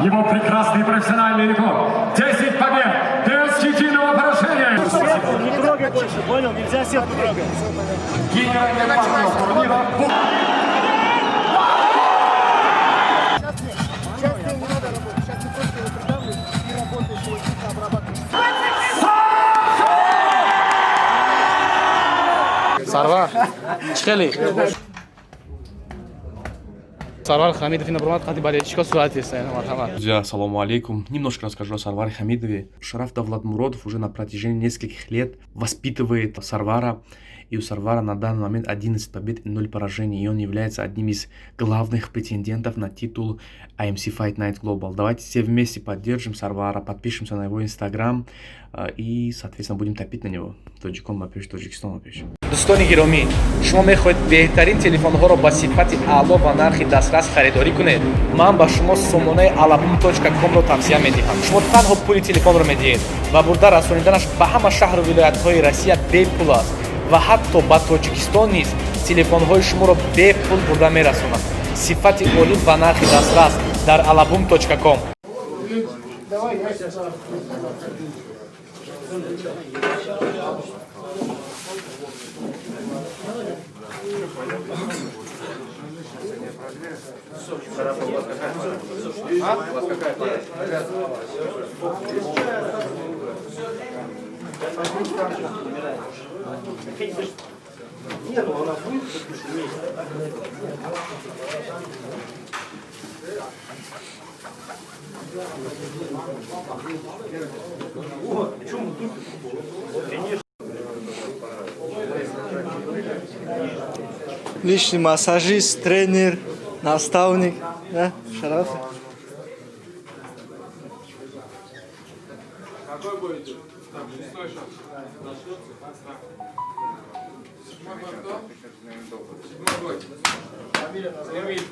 Его прекрасный профессиональный рекорд. 10 побед без единого поражения. Не трогай больше, понял? Нельзя сетку трогать. Генеральный партнер турнира. Сейчас не надо работать. Сейчас ты просто его придавливаешь и работаешь его сильно обрабатываешь. Sarvar, chiqaylik. Sarvar Хамидов инобромат қати болельщиков сурат есть, мархамат. Друзья, ассаламу алейкум. Немножко расскажу о Сарваре Хамидове. Шараф Давлатмуродов уже на протяжении нескольких лет воспитывает Сарвара. И у Сарвара на данный момент 11 побед и 0 поражений. И он является одним из главных претендентов на титул IMC Fight Night Global. Давайте все вместе поддержим Сарвара, подпишемся на его инстаграм и, соответственно, будем топить на него. Тоджиком напиши, Тоджикистан напиши. Дӯстони гиромӣ, шумо мехоҳед беҳтарин телефонҳоро ба сифати аъло ва нархи дастрас харидорӣ кунед. Ман ба шумо сомонаи alabum.com-ро тавсия медиҳам. Шумо танҳо пули телефонро медиҳед ва бурда расониданаш ба ҳама шаҳру вилоятҳои Россия бепул аст ва ҳатто ба Тоҷикистон низ телефонҳои шуморо бепул бурда мерасонад. Сифати олӣ ва нархи дастрас дар alabum.com. Нет, ну она будет вместе. Вот, о чем мы тут? Конечно. Личный массажист, тренер, наставник, да, Шараф. Какой будете? Там, шестой шаг. Седьмой бой. Эмиль. Эмиль.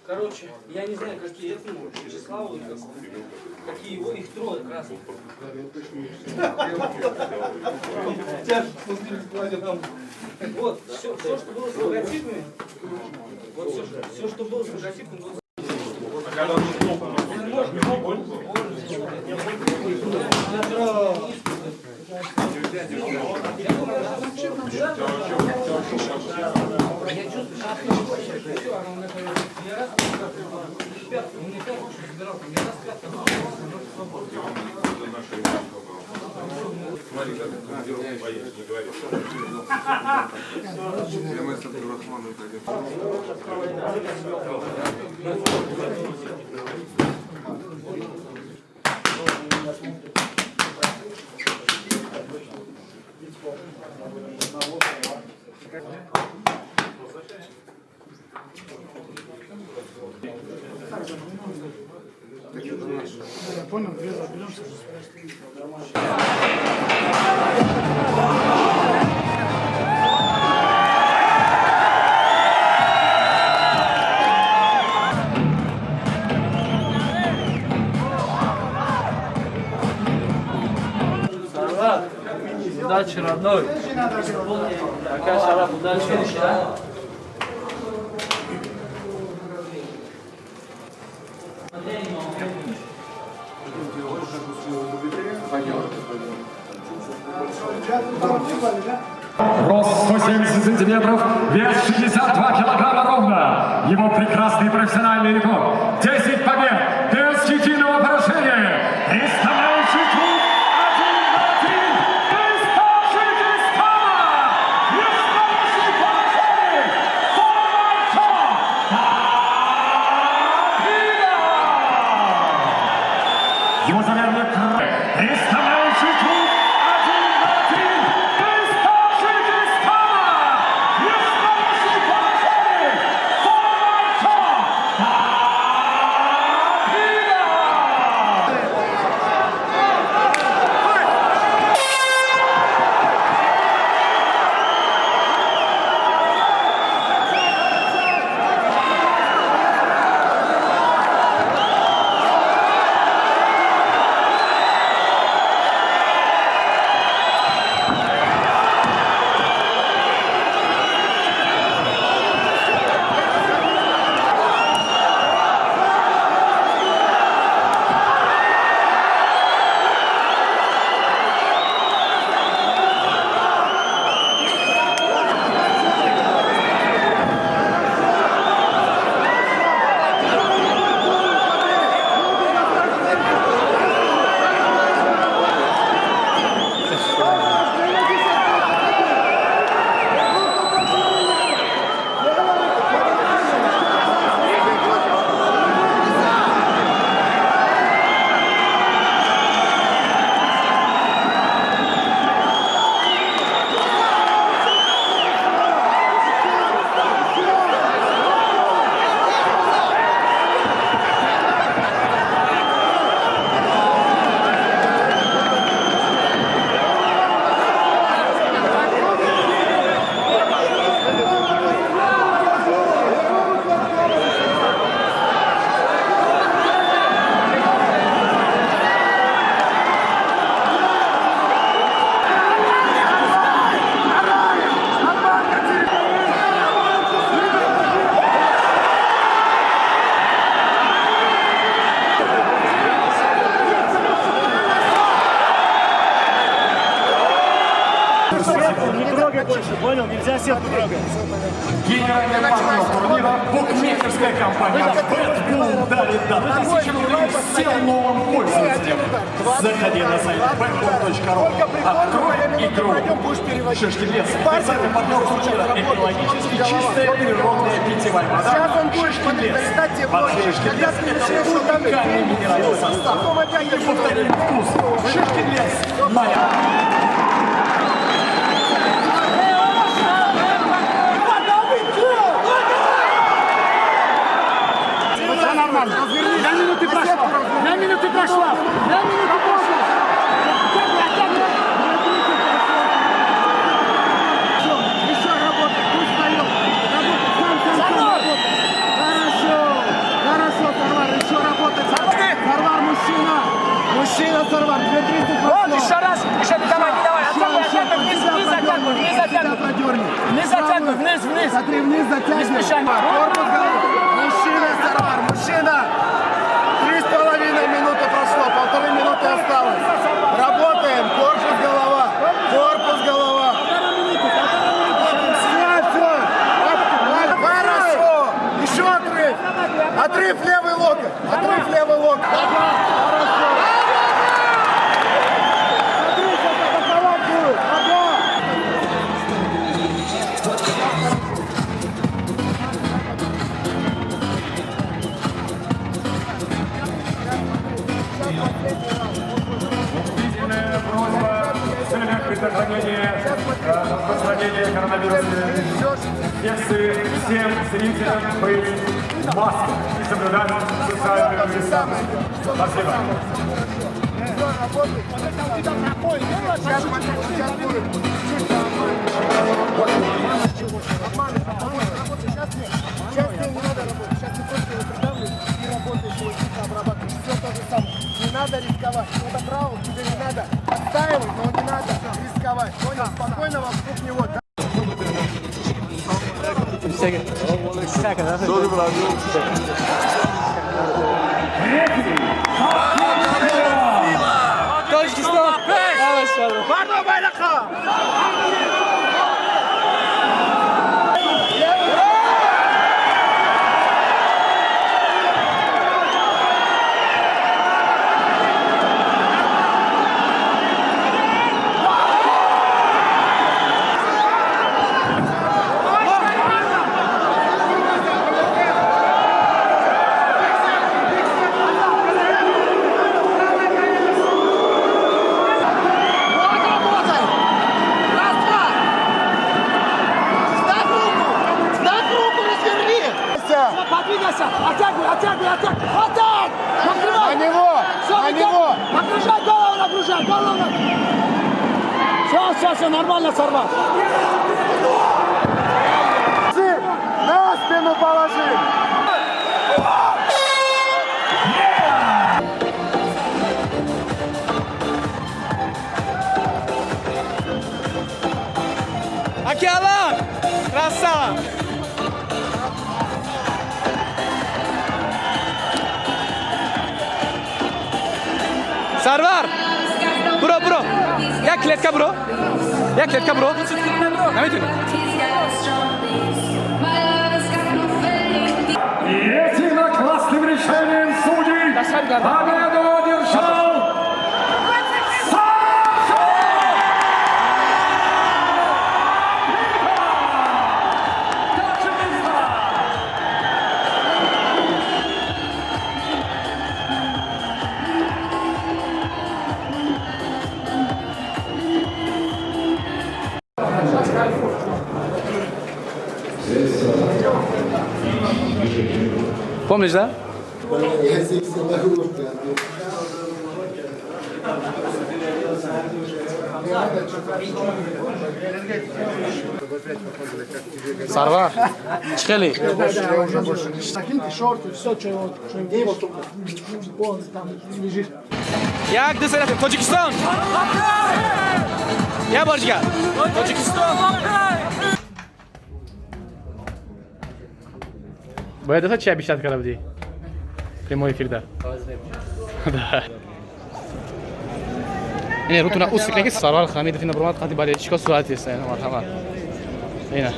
Короче, я не знаю, какие это Вячеславу, какие его, их трое красных. Вот, все, что было с логотипами, вот все, что было с логотипом, было Я понял, две заберемся. удачи, родной. Какая Шараф, удачи. Рост 170 сантиметров, вес 62 килограмма ровно. Его прекрасный профессиональный рекорд. 10 побед без единого поражения. Представляющий клуб 1-1 из Таджикистана. Без поражений. Его заверный край. Представляющий клуб 1-1 из Таджикистана. Без поражений. больше, понял? Нельзя сетку трогать. Генеральный партнер турнира букмекерская компания BetBull дарит до 1000 рублей всем новым пользователям. Заходи на сайт betbull.ru, открой игру. Шишки лес, специальный партнер турнира, экологически чистая природная питьевая вода. Сейчас он будет Шишки лес. летать тебе Под больше. Шишки лес Когда это ты уникальный минеральный состав. Потом опять Неповторимый вкус. Шишки лес. Моя. Все нормально. 2 минуты прошла. 2 минуты прошла. 2 минуты прошла. Еще работает. Пусть встает. Работает. Хорошо. Хорошо, Сарвар. Еще работает. Сарвар, мужчина. Мужчина, Сарвар. 2:30 прошло. Вот, еще раз. Еще давай, не давай. Оттягивай, вниз затягивай. Вниз затягивай. Вниз затягивай. Вниз, вниз. Смотри, вниз затягивай. Не спешай. Корпус головы. Мужчина, Сарвар, мужчина. 3,5 минуты прошло, 1,5 минуты осталось. Работаем. Корпус голова. Корпус голова. Все. Хорошо. Еще отрыв. Отрыв левый локоть. Отрыв левый локоть. Хорошо. Смотри, сейчас атаковать будет. Ага. Убедительная просьба в целях предохранения распространения коронавирусной инфекции всем зрителям быть в масках и соблюдать социальную дистанцию. Спасибо. Все, работает. Сейчас будет. Сейчас тебе не надо работать. Сейчас ты просто его придавливаешь и работаешь, его тихо обрабатываешь. Все то же самое. Не надо рисковать. Это право, тебе не надо отстаивать, но не надо рисковать. Понял? Спокойно вокруг него. Подвигайся. Оттягивай. Атак! На него! На него! Нагружай голову, нагружай. Все, нормально, Сарвар. На спину положи! Океан! Красава! Sarvar! Bro! Jak kletka, bro? Наметили? И этим классным решением судей победу одержал Саша! Помнишь, да? Sarvar, çıkeli. Накиньте шорты, все, что его он там лежит. Jak ты садишься? Таджикистан! Я Боржга. Таджикистан! Боя достаточно 50 кораблей. Прямой эфир, да. Да. این رو تو نه اوسکه که سوار خمید فینا برام خاطی برای چیکار سوالتی است مرحبا اینا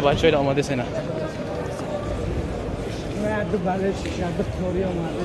بچه های آماده سینا مرد بالش کرد، توری آمده.